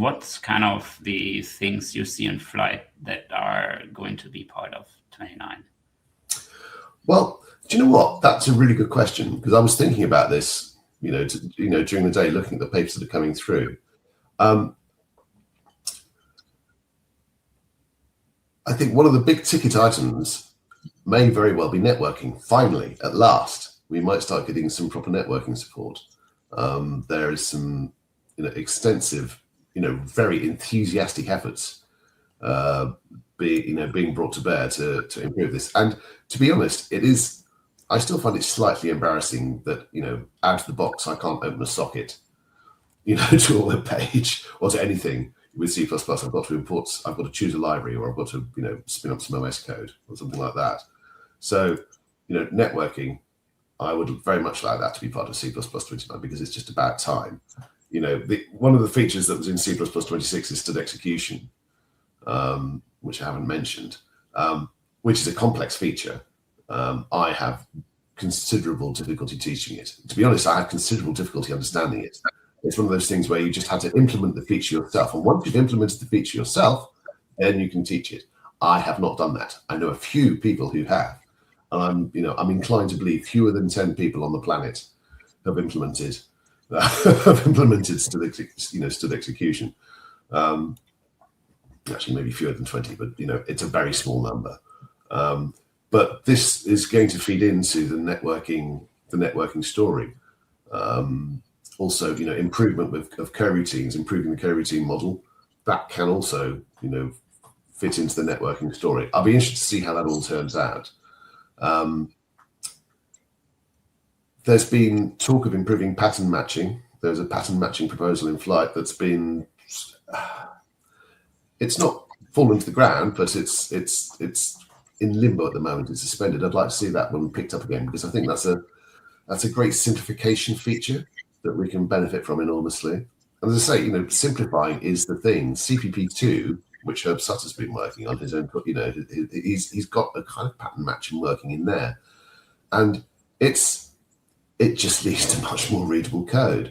what's kind of the things you see in flight that are going to be part of 29? Well, do you know what? That's a really good question, because I was thinking about this, during the day, looking at the papers that are coming through. I think one of the big ticket items may very well be networking. Finally, at last, we might start getting some proper networking support. There is some, extensive, very enthusiastic efforts being brought to bear to improve this. And to be honest, I still find it slightly embarrassing that, out of the box, I can't open a socket, to a web page or to anything with C++. I've got to choose a library, or I've got to, spin up some OS code or something like that. So, networking, I would very much like that to be part of C++ 29, because it's just about time. One of the features that was in C++ 26 is stud execution, which I haven't mentioned, which is a complex feature. I have considerable difficulty teaching it. To be honest, I have considerable difficulty understanding it. It's one of those things where you just have to implement the feature yourself. And once you've implemented the feature yourself, then you can teach it. I have not done that. I know a few people who have. And I'm inclined to believe fewer than 10 people on the planet have implemented stud execution. Actually, maybe fewer than 20, but it's a very small number. But this is going to feed into the networking story. Also, improvement of coroutines, improving the coroutine model, that can also, fit into the networking story. I'll be interested to see how that all turns out. There's been talk of improving pattern matching. There's a pattern matching proposal in flight that's been, it's not fallen to the ground, but it's in limbo at the moment. It's suspended. I'd like to see that one picked up again, because I think that's a great simplification feature that we can benefit from enormously. And as I say, simplifying is the thing. CPP2, which Herb Sutter's been working on his own, he's got a kind of pattern matching working in there, and it just leads to much more readable code.